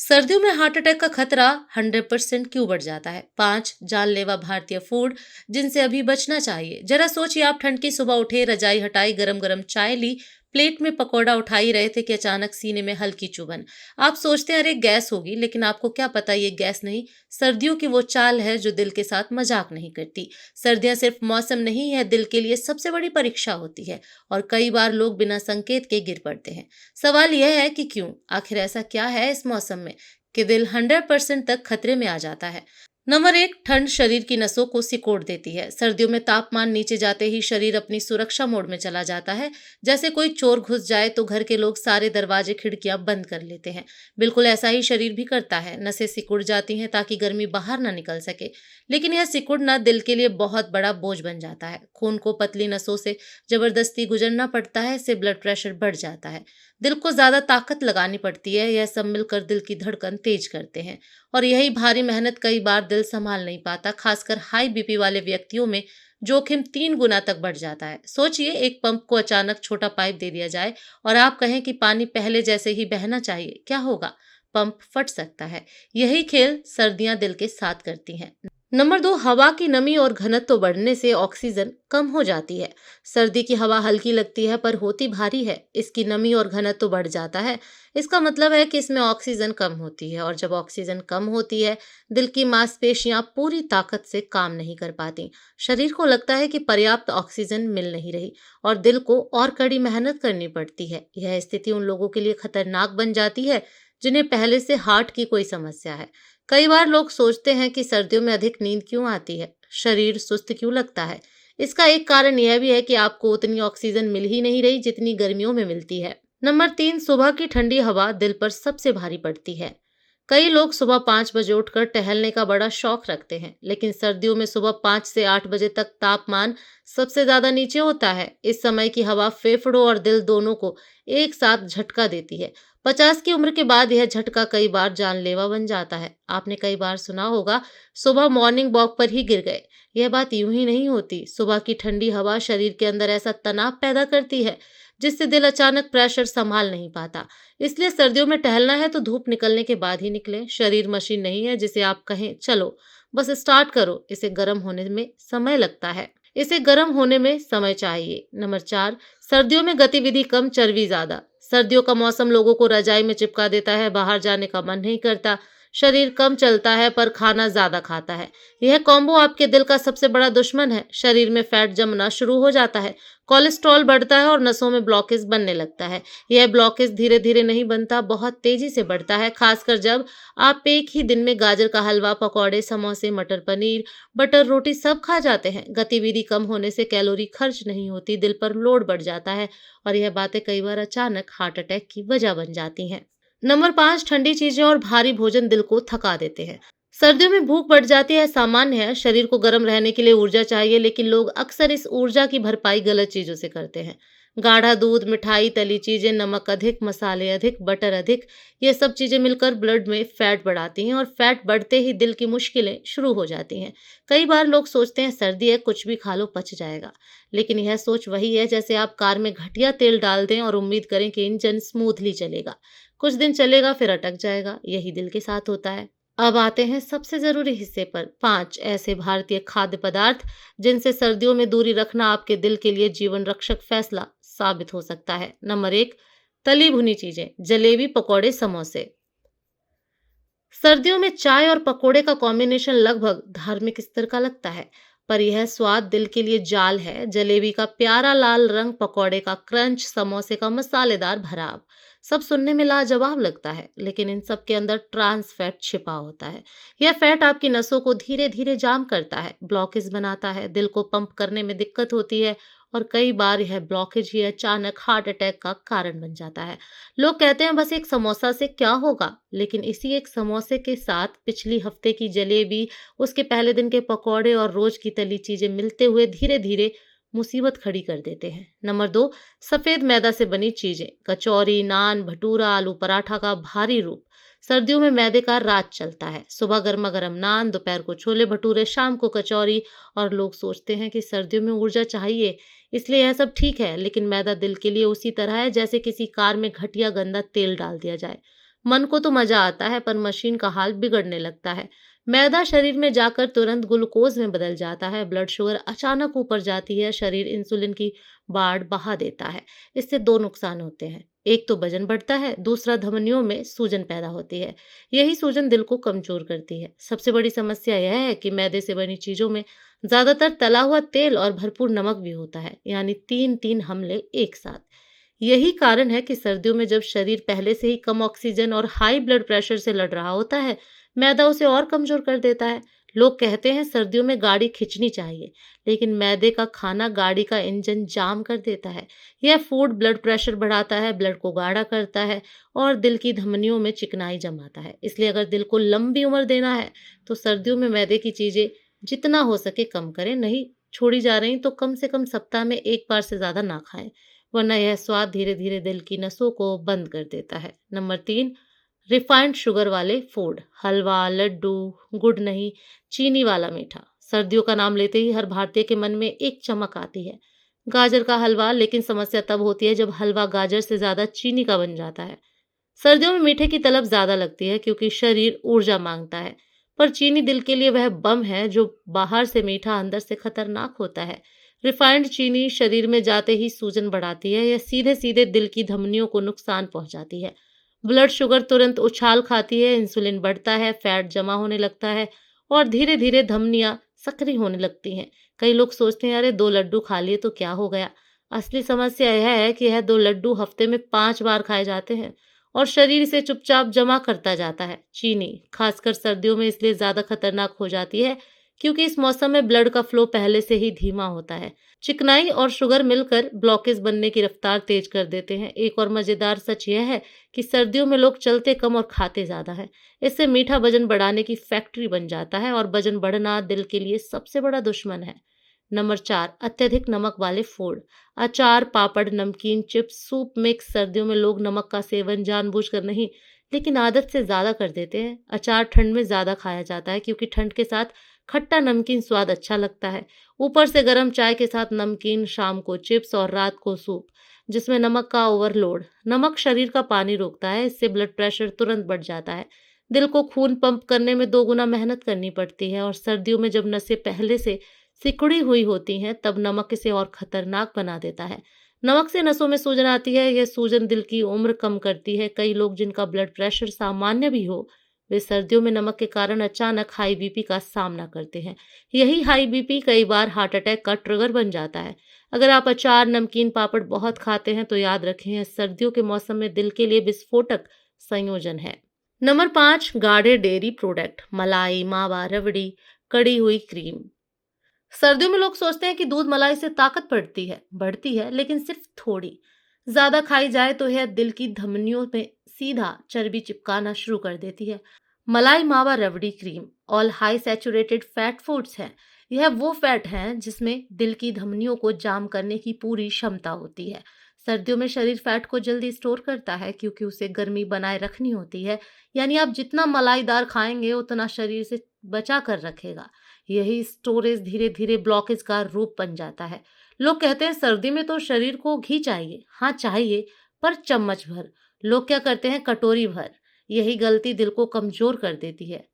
सर्दियों में heart attack का खतरा 100% क्यों बढ़ जाता है? 5 जानलेवा भारतीय फूड जिनसे अभी बचना चाहिए। जरा सोचिए, आप ठंड की सुबह उठे, रजाई हटाई, गरम गरम चाय ली, प्लेट में पकौड़ा उठा ही रहे थे कि अचानक सीने में हल्की चुभन। आप सोचते हैं अरे गैस होगी, लेकिन आपको क्या पता ये गैस नहीं, सर्दियों की वो चाल है जो दिल के साथ मजाक नहीं करती। सर्दियां सिर्फ मौसम नहीं है, दिल के लिए सबसे बड़ी परीक्षा होती है और कई बार लोग बिना संकेत के गिर पड़ते हैं। सवाल यह है कि क्यों? आखिर ऐसा क्या है इस मौसम में कि दिल 100% तक खतरे में आ जाता है? नंबर 1, ठंड शरीर की नसों को सिकोड़ देती है। सर्दियों में तापमान नीचे जाते ही शरीर अपनी सुरक्षा मोड में चला जाता है। जैसे कोई चोर घुस जाए तो घर के लोग सारे दरवाजे खिड़कियां बंद कर लेते हैं। बिल्कुल ऐसा ही शरीर भी करता है। नसें सिकुड़ जाती हैं ताकि गर्मी बाहर ना निकल सके। लेकिन यह सिकुड़ना दिल के लिए बहुत बड़ा बोझ बन जाता है। खून को पतली नसों से जबरदस्ती गुजरना पड़ता है, इससे ब्लड प्रेशर बढ़ जाता है। दिल को ज्यादा ताकत लगानी पड़ती है। यह सब मिलकर दिल की धड़कन तेज करते हैं और यही भारी मेहनत कई बार दिल संभाल नहीं पाता। खासकर हाई बीपी वाले व्यक्तियों में जोखिम 3 गुना तक बढ़ जाता है। सोचिए, एक पंप को अचानक छोटा पाइप दे दिया जाए और आप कहें कि पानी पहले जैसे ही बहना चाहिए, क्या होगा? पंप फट सकता है। यही खेल सर्दियां दिल के साथ करती हैं। नंबर 2, हवा की नमी और घनत्व बढ़ने से ऑक्सीजन कम हो जाती है। सर्दी की हवा हल्की लगती है पर होती भारी है। इसकी नमी और घनत्व बढ़ जाता है। इसका मतलब है कि इसमें ऑक्सीजन कम होती है और जब ऑक्सीजन कम होती है, दिल की मांसपेशियां पूरी ताकत से काम नहीं कर पाती। शरीर को लगता है कि पर्याप्त ऑक्सीजन मिल नहीं रही और दिल को और कड़ी मेहनत करनी पड़ती है। यह स्थिति उन लोगों के लिए खतरनाक बन जाती है जिन्हें पहले से हार्ट की कोई समस्या है। कई बार लोग सोचते हैं कि सर्दियों में अधिक नींद क्यों आती है, शरीर सुस्त क्यों लगता है। इसका एक कारण यह भी है कि आपको उतनी ऑक्सीजन मिल ही नहीं रही जितनी गर्मियों में मिलती है। नंबर 3, सुबह की ठंडी हवा दिल पर सबसे भारी पड़ती है। कई लोग सुबह 5 बजे उठकर टहलने का बड़ा शौक रखते हैं, लेकिन सर्दियों में सुबह 5 से 8 बजे तक तापमान सबसे ज्यादा नीचे होता है। इस समय की हवा फेफड़ों और दिल दोनों को एक साथ झटका देती है। 50 की उम्र के बाद यह झटका कई बार जानलेवा बन जाता है। आपने कई बार सुना होगा, सुबह मॉर्निंग वॉक पर ही गिर गए। यह बात यूं ही नहीं होती। सुबह की ठंडी हवा शरीर के अंदर ऐसा तनाव पैदा करती है जिससे दिल अचानक प्रेशर संभाल नहीं पाता। इसलिए सर्दियों में टहलना है तो धूप निकलने के बाद ही निकलें। शरीर मशीन नहीं है जिसे आप कहें चलो बस स्टार्ट करो। इसे गर्म होने में समय लगता है। इसे गर्म होने में समय चाहिए। नंबर 4, सर्दियों में गतिविधि कम, चर्बी ज्यादा। सर्दियों का मौसम लोगों को रजाई में चिपका देता है। बाहर जाने का मन नहीं करता। शरीर कम चलता है पर खाना ज्यादा खाता है। यह कॉम्बो आपके दिल का सबसे बड़ा दुश्मन है। शरीर में फैट जमना शुरू हो जाता है, कोलेस्ट्रॉल बढ़ता है और नसों में ब्लॉकेज बनने लगता है। यह ब्लॉकेज धीरे धीरे नहीं बनता, बहुत तेजी से बढ़ता है, खासकर जब आप एक ही दिन में गाजर का हलवा, पकौड़े, समोसे, मटर पनीर, बटर रोटी सब खा जाते हैं। गतिविधि कम होने से कैलोरी खर्च नहीं होती, दिल पर लोड बढ़ जाता है और यह बातें कई बार अचानक हार्ट अटैक की वजह बन जाती हैं। नंबर 5, ठंडी चीजें और भारी भोजन दिल को थका देते हैं। सर्दियों में भूख बढ़ जाती है, सामान्य है। शरीर को गर्म रहने के लिए ऊर्जा चाहिए, लेकिन लोग अक्सर इस ऊर्जा की भरपाई गलत चीजों से करते हैं। गाढ़ा दूध, मिठाई, तली चीजें, नमक अधिक, मसाले अधिक, बटर अधिक, ये सब चीजें मिलकर ब्लड में फैट बढ़ाती हैं और फैट बढ़ते ही दिल की मुश्किलें शुरू हो जाती हैं। कई बार लोग सोचते हैं सर्दी है, कुछ भी खा लो पच जाएगा, लेकिन यह सोच वही है जैसे आप कार में घटिया तेल डाल दें और उम्मीद करें कि इंजन स्मूथली चलेगा। कुछ दिन चलेगा फिर अटक जाएगा। यही दिल के साथ होता है। अब आते हैं सबसे जरूरी हिस्से पर। 5 ऐसे भारतीय खाद्य पदार्थ जिनसे सर्दियों में दूरी रखना आपके दिल के लिए जीवन रक्षक फैसला साबित हो सकता है। नंबर 1, तली भुनी चीजें, जलेबी, पकौड़े, समोसे। सर्दियों में चाय और पकोड़े का कॉम्बिनेशन लगभग धार्मिक स्तर का लगता है, पर यह स्वाद दिल के लिए जाल है। जलेबी का प्यारा लाल रंग, पकोड़े का क्रंच, समोसे का मसालेदार भराव, सब सुनने में लाजवाब लगता है, लेकिन इन सब के अंदर ट्रांस फैट छिपा होता है। यह फैट आपकी नसों को धीरे धीरे जाम करता है, ब्लॉकेज बनाता है, दिल को पंप करने में दिक्कत होती है और कई बार यह ब्लॉकेज ही अचानक हार्ट अटैक का कारण बन जाता है। लोग कहते हैं बस एक समोसा से क्या होगा, लेकिन इसी एक समोसे के साथ पिछली हफ्ते की जलेबी, उसके पहले दिन के पकौड़े और रोज की तली चीजें मिलते हुए धीरे धीरे मुसीबत खड़ी कर देते हैं। नंबर 2, सफेद मैदा से बनी चीजें, कचौरी, नान, भटूरा, आलू पराठा का भारी रूप। सर्दियों में मैदे का राज चलता है। सुबह गर्मा गर्म नान, दोपहर को छोले भटूरे, शाम को कचौरी। और लोग सोचते हैं कि सर्दियों में ऊर्जा चाहिए, इसलिए यह सब ठीक है, लेकिन मैदा दिल के लिए उसी तरह है जैसे किसी कार में घटिया गंदा तेल डाल दिया जाए। मन को तो मजा आता है पर मशीन का हाल बिगड़ने लगता है। मैदा शरीर में जाकर तुरंत ग्लूकोज में बदल जाता है, ब्लड शुगर अचानक ऊपर जाती है, शरीर इंसुलिन की बाढ़ बहा देता है। इससे दो नुकसान होते हैं, एक तो वजन बढ़ता है, दूसरा धमनियों में सूजन पैदा होती है। यही सूजन दिल को कमजोर करती है। सबसे बड़ी समस्या यह है कि मैदे से बनी चीजों में ज्यादातर तला हुआ तेल और भरपूर नमक भी होता है, यानी तीन तीन हमले एक साथ। यही कारण है कि सर्दियों में जब शरीर पहले से ही कम ऑक्सीजन और हाई ब्लड प्रेशर से लड़ रहा होता है, मैदा उसे और कमजोर कर देता है। लोग कहते हैं सर्दियों में गाड़ी खींचनी चाहिए, लेकिन मैदे का खाना गाड़ी का इंजन जाम कर देता है। यह फूड ब्लड प्रेशर बढ़ाता है, ब्लड को गाढ़ा करता है और दिल की धमनियों में चिकनाई जमाता है। इसलिए अगर दिल को लंबी उम्र देना है, तो सर्दियों में मैदे की चीजें जितना हो सके कम करें। नहीं छोड़ी जा रही तो कम से कम सप्ताह में एक बार से ज्यादा ना खाएं, वरना यह स्वाद धीरे धीरे दिल की नसों को बंद कर देता है। नंबर 3, रिफाइंड शुगर वाले फूड, हलवा, लड्डू, गुड़ नहीं, चीनी वाला मीठा। सर्दियों का नाम लेते ही हर भारतीय के मन में एक चमक आती है, गाजर का हलवा। लेकिन समस्या तब होती है जब हलवा गाजर से ज्यादा चीनी का बन जाता है। सर्दियों में मीठे की तलब ज्यादा लगती है क्योंकि शरीर ऊर्जा मांगता है, पर चीनी दिल के लिए वह बम है जो बाहर से मीठा अंदर से खतरनाक होता है। रिफाइंड चीनी शरीर में जाते ही सूजन बढ़ाती है, यह सीधे सीधे दिल की धमनियों को नुकसान पहुंचाती है। ब्लड शुगर तुरंत उछाल खाती है, इंसुलिन बढ़ता है, फैट जमा होने लगता है और धीरे धीरे धमनियां सक्रिय होने लगती हैं। कई लोग सोचते हैं अरे 2 लड्डू खा लिए तो क्या हो गया। असली समस्या यह है कि यह 2 लड्डू हफ्ते में 5 बार खाए जाते हैं और शरीर इसे चुपचाप जमा करता जाता है। चीनी खासकर सर्दियों में इसलिए ज्यादा खतरनाक हो जाती है क्योंकि इस मौसम में ब्लड का फ्लो पहले से ही धीमा होता है। चिकनाई और शुगर मिलकर ब्लॉकेज बनने की रफ्तार तेज कर देते हैं। एक और मजेदार सच यह है कि सर्दियों में लोग चलते कम और खाते ज्यादा है। इससे मीठा वजन बढ़ाने की फैक्ट्री बन जाता है और वजन बढ़ना दिल के लिए सबसे बड़ा दुश्मन है। नंबर 4, अत्यधिक नमक वाले फूड, अचार, पापड़, नमकीन, चिप्स, सूप मिक्स। सर्दियों में लोग नमक का सेवन जानबूझकर नहीं लेकिन आदत से ज्यादा कर देते हैं। अचार ठंड में ज्यादा खाया जाता है क्योंकि ठंड के साथ खट्टा नमकीन स्वाद अच्छा लगता है। ऊपर से गर्म चाय के साथ नमकीन, शाम को चिप्स और रात को सूप जिसमें नमक का ओवरलोड। नमक शरीर का पानी रोकता है, इससे ब्लड प्रेशर तुरंत बढ़ जाता है। दिल को खून पंप करने में 2 गुना मेहनत करनी पड़ती है और सर्दियों में जब नसें पहले से सिकुड़ी हुई होती हैं तब नमक इसे और खतरनाक बना देता है। नमक से नसों में सूजन आती है, यह सूजन दिल की उम्र कम करती है। कई लोग जिनका ब्लड प्रेशर सामान्य भी हो, वे सर्दियों में नमक के कारण अचानक हाई बीपी का सामना करते हैं। यही हाई बीपी कई बार हार्ट अटैक का ट्रिगर बन जाता है। अगर आप अचार, नमकीन, पापड़ बहुत खाते हैं तो याद रखें यह सर्दियों के मौसम में दिल के लिए विस्फोटक संयोजन है। नंबर 5, गाढ़े डेयरी प्रोडक्ट, मलाई, मावा, रबड़ी, कड़ी हुई क्रीम। सर्दियों में लोग सोचते हैं कि दूध मलाई से ताकत बढ़ती है, लेकिन सिर्फ थोड़ी। ज्यादा खाई जाए तो यह दिल की धमनियों में सीधा चर्बी चिपकाना शुरू कर देती है। मलाई, मावा, रबड़ी, cream all high saturated fat foods हैं। यह वो फैट हैं जिसमें दिल की धमनियों को जाम करने की पूरी क्षमता होती है। सर्दियों में शरीर फैट को जल्दी स्टोर करता है क्योंकि उसे गर्मी बनाए रखनी होती है। यानी आप जितना मलाईदार खाएंगे उतना शरीर से बचा कर रखेगा। यही स्टोरेज धीरे धीरे ब्लॉकेज का रूप बन जाता है। लोग कहते हैं सर्दी में तो शरीर को घी चाहिए। हाँ चाहिए, पर चम्मच भर। लोग क्या करते हैं, कटोरी भर। यही गलती दिल को कमजोर कर देती है।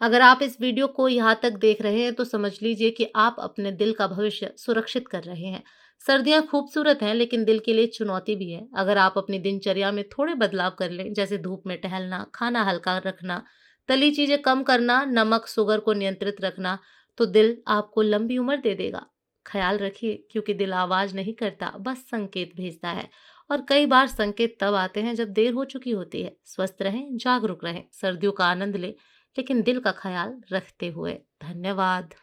अगर आप इस वीडियो को यहाँ तक देख रहे हैं तो समझ लीजिए कि आप अपने दिल का भविष्य सुरक्षित कर रहे हैं। सर्दियाँ खूबसूरत हैं लेकिन दिल के लिए चुनौती भी है। अगर आप अपनी दिनचर्या में थोड़े बदलाव कर लें, जैसे धूप में टहलना, खाना हल्का रखना, तली चीजें कम करना, नमक शुगर को नियंत्रित रखना, तो दिल आपको लंबी उम्र दे देगा। ख्याल रखिए क्योंकि दिल आवाज नहीं करता, बस संकेत भेजता है। और कई बार संकेत तब आते हैं जब देर हो चुकी होती है। स्वस्थ रहें, जागरूक रहें, सर्दियों का आनंद लें, लेकिन दिल का ख्याल रखते हुए। धन्यवाद।